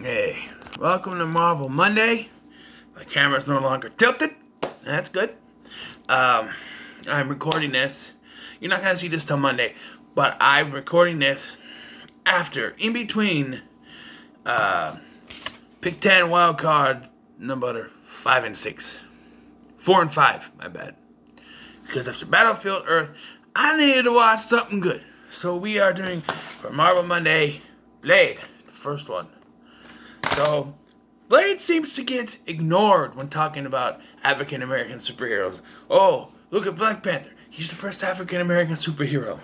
Hey, welcome to Marvel Monday. My camera's no longer tilted. That's good. I'm recording this. You're not gonna see this till Monday, but I'm recording this in between, Pick 10 wild card number 5 and 6. 4 and 5, my bad. Because after Battlefield Earth, I needed to watch something good. So we are doing, for Marvel Monday, Blade, the first one. So, Blade seems to get ignored when talking about African American superheroes. Oh, look at Black Panther. He's the first African American superhero.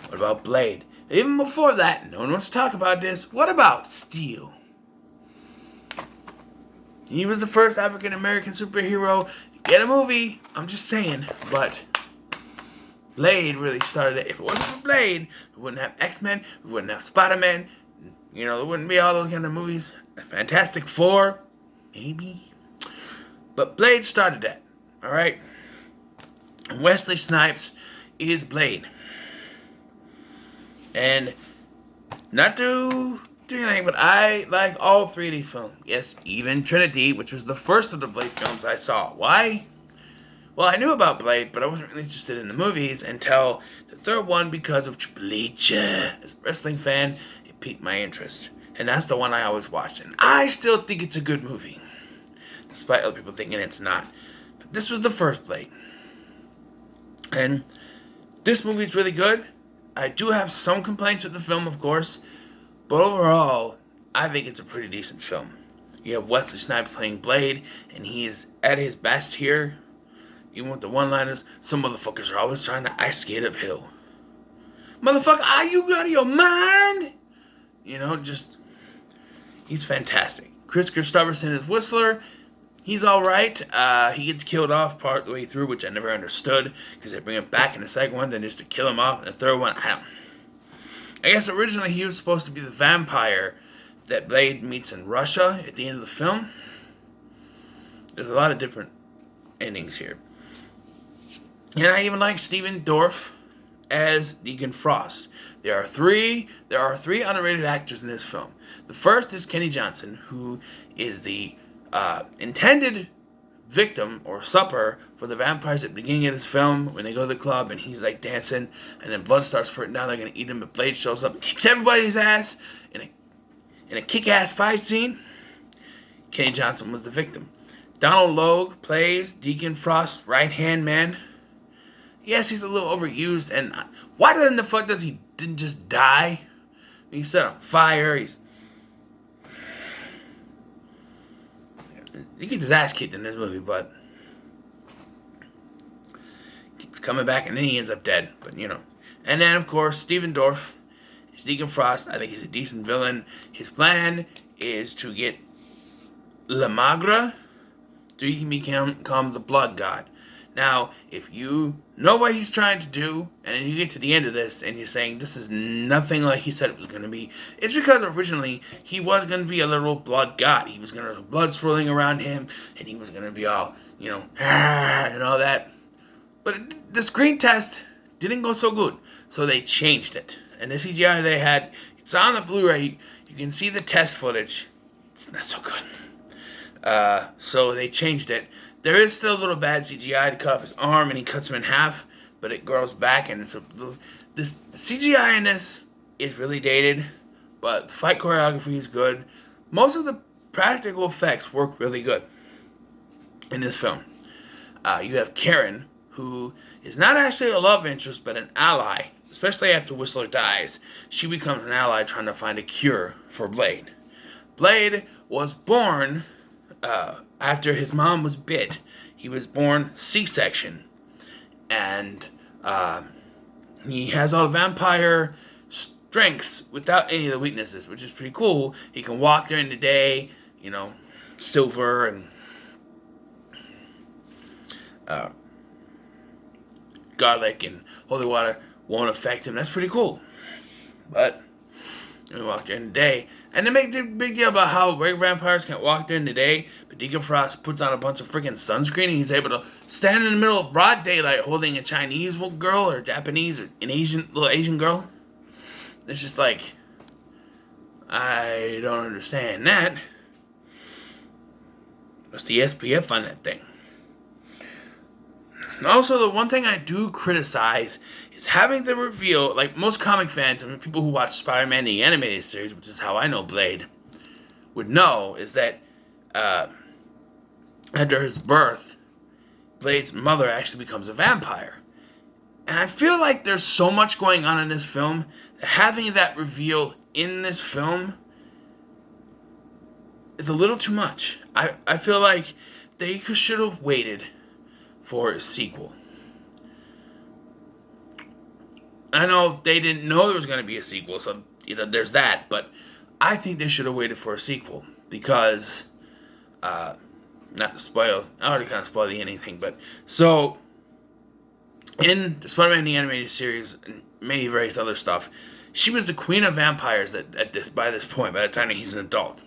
What about Blade? Even before that, no one wants to talk about this. What about Steel? He was the first African American superhero. Get a movie. I'm just saying. But Blade really started it. If it wasn't for Blade, we wouldn't have X-Men. We wouldn't have Spider-Man. You know, there wouldn't be all those kind of movies. Fantastic Four, maybe. But Blade started that. Alright? Wesley Snipes is Blade. And not to do anything, but I like all three of these films. Yes, even Trinity, which was the first of the Blade films I saw. Why? Well, I knew about Blade, but I wasn't really interested in the movies until the third one because of Triple H. As a wrestling fan, it piqued my interest. And that's the one I always watched. And I still think it's a good movie, despite other people thinking it's not. But this was the first Blade. And this movie's really good. I do have some complaints with the film, of course. But overall, I think it's a pretty decent film. You have Wesley Snipes playing Blade, and he is at his best here. Even with the one-liners, some motherfuckers are always trying to ice skate uphill. Motherfucker, are you out of your mind? You know, just, he's fantastic. Chris Christopherson is Whistler. He's alright. He gets killed off part the way through, which I never understood, because they bring him back in the second one, then just to kill him off in the third one. I guess originally he was supposed to be the vampire that Blade meets in Russia at the end of the film. There's a lot of different endings here. And I even like Stephen Dorff as Deacon Frost. There are three underrated actors in this film. The first is Kenny Johnson, who is the intended victim or supper for the vampires at the beginning of this film when they go to the club and he's like dancing and then blood starts spurting down. They're gonna eat him, but Blade shows up and kicks everybody's ass in a kick-ass fight scene. Kenny Johnson was the victim. Donald Logue plays Deacon Frost's right-hand man. Yes, he's a little overused, and why the fuck does he didn't just die? He's set on fire. He gets his ass kicked in this movie, but keeps coming back, and then he ends up dead. But you know, and then of course Stephen Dorff is Deacon Frost. I think he's a decent villain. His plan is to get La Magra so he can become the Blood God. Now, if you know what he's trying to do, and then you get to the end of this, and you're saying this is nothing like he said it was going to be, it's because originally he was going to be a literal blood god. He was going to have blood swirling around him, and he was going to be all, you know, and all that. But the screen test didn't go so good, so they changed it. And the CGI they had, it's on the Blu-ray. You can see the test footage. It's not so good. So they changed it. There is still a little bad CGI to cut off his arm, and he cuts him in half, but it grows back, and the CGI in this is really dated, but the fight choreography is good. Most of the practical effects work really good in this film. You have Karen, who is not actually a love interest, but an ally, especially after Whistler dies. She becomes an ally trying to find a cure for Blade. Blade was born after his mom was bit. He was born C-section, and he has all the vampire strengths without any of the weaknesses, which is pretty cool. He can walk during the day, you know, silver and garlic and holy water won't affect him. That's pretty cool. But he walk during the day. And they make a big deal about how regular vampires can't walk during the day, but Deacon Frost puts on a bunch of freaking sunscreen and he's able to stand in the middle of broad daylight holding a Chinese girl or Japanese or an little Asian girl. It's just like, I don't understand that. What's the SPF on that thing? Also, the one thing I do criticize is having the reveal, like most comic fans and people who watch Spider-Man the animated series, which is how I know Blade, would know, is that after his birth, Blade's mother actually becomes a vampire. And I feel like there's so much going on in this film that having that reveal in this film is a little too much. I feel like they should have waited for a sequel. I know they didn't know there was going to be a sequel, so there's that. But I think they should have waited for a sequel because, not to spoil, I already kind of spoiled the ending thing, but so in the Spider-Man the animated series and maybe various other stuff, she was the queen of vampires by this point, by the time that he's an adult.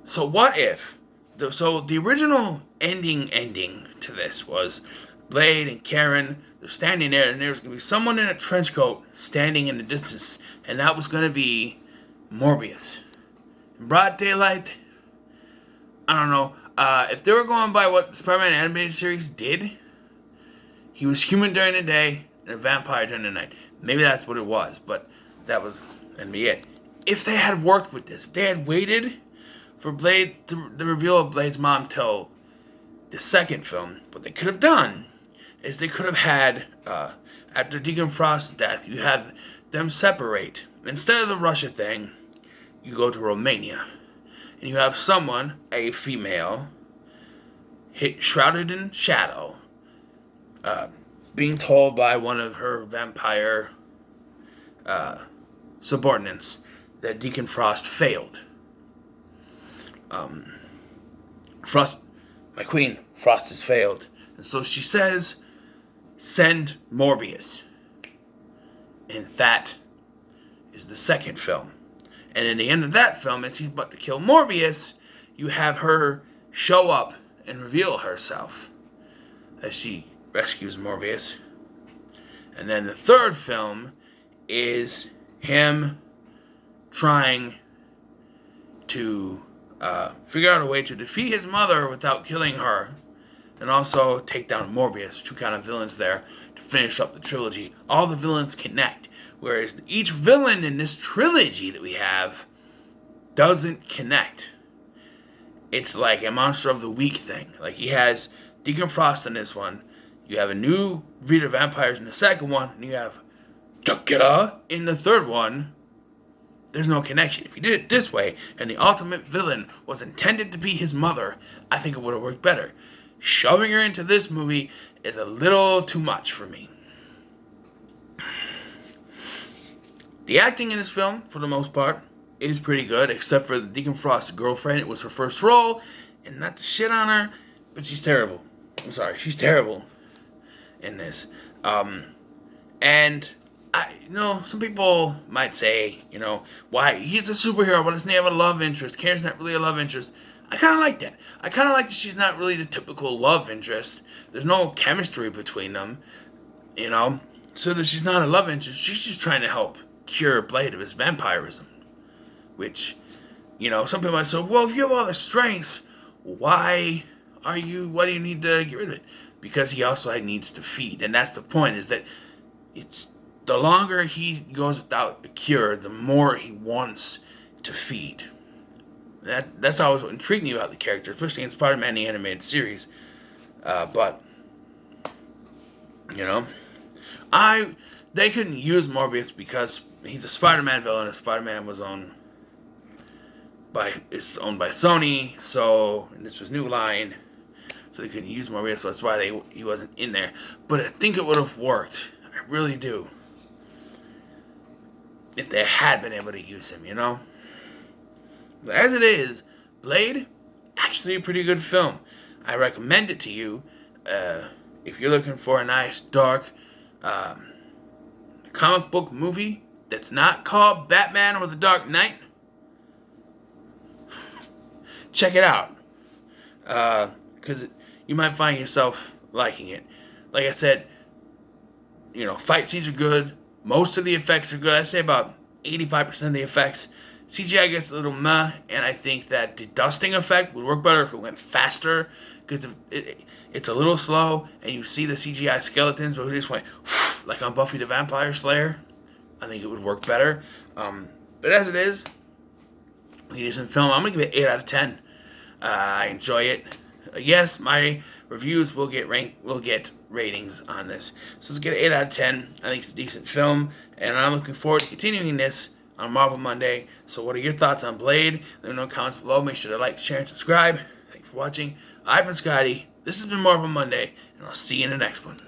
So what if? The original ending to this was Blade and Karen, they're standing there, and there's going to be someone in a trench coat standing in the distance, and that was going to be Morbius. In broad daylight, I don't know. If they were going by what the Spider-Man animated series did, he was human during the day and a vampire during the night. Maybe that's what it was, but that was going to be it. If they had worked with this, if they had waited for Blade, the reveal of Blade's mom till the second film, what they could have done is they could have had, after Deacon Frost's death, you have them separate. Instead of the Russia thing, you go to Romania. And you have someone, a female, shrouded in shadow, being told by one of her vampire subordinates that Deacon Frost failed. Frost, my queen, Frost has failed. And so she says, send Morbius. And that is the second film. And in the end of that film, as he's about to kill Morbius, you have her show up and reveal herself as she rescues Morbius. And then the third film is him trying to figure out a way to defeat his mother without killing her, and also take down Morbius, two kind of villains there, to finish up the trilogy. All the villains connect, whereas each villain in this trilogy that we have doesn't connect. It's like a Monster of the Week thing. Like, he has Deacon Frost in this one, you have a new breed of vampires in the second one, and you have Dracula in the third one. There's no connection. If you did it this way, and the ultimate villain was intended to be his mother, I think it would have worked better. Shoving her into this movie is a little too much for me. The acting in this film, for the most part, is pretty good, except for the Deacon Frost's girlfriend. It was her first role, and not to shit on her, but she's terrible. I'm sorry, she's terrible in this. And some people might say, why he's a superhero, but doesn't he have a love interest? Karen's not really a love interest. I kind of like that. I kind of like that she's not really the typical love interest. There's no chemistry between them, so that she's not a love interest. She's just trying to help cure Blade of his vampirism. Which, some people might say, well, if you have all the strengths, why do you need to get rid of it? Because he also needs to feed. And that's the point, is that it's the longer he goes without a cure, the more he wants to feed. That's always what intrigued me about the character, especially in Spider-Man the animated series. But they couldn't use Morbius because he's a Spider-Man villain, and Spider-Man was owned by Sony, and this was New Line, so they couldn't use Morbius, so that's why he wasn't in there. But I think it would have worked. I really do. If they had been able to use him, But as it is, Blade, actually a pretty good film. I recommend it to you if you're looking for a nice, dark comic book movie that's not called Batman or The Dark Knight. Check it out. Because you might find yourself liking it. Like I said, fight scenes are good. Most of the effects are good. I'd say about 85% of the effects. CGI gets a little meh, and I think that the dusting effect would work better if it went faster, because it's a little slow, and you see the CGI skeletons, but if it just went like on Buffy the Vampire Slayer, I think it would work better. But as it is, a decent film. I'm gonna give it 8 out of 10. I enjoy it. Yes, my reviews will get ratings on this. So let's get an 8 out of 10. I think it's a decent film, and I'm looking forward to continuing this on Marvel Monday. So what are your thoughts on Blade? Let me know in the comments below. Make sure to like, share, and subscribe. Thanks for watching. I've been Scotty. This has been Marvel Monday, and I'll see you in the next one.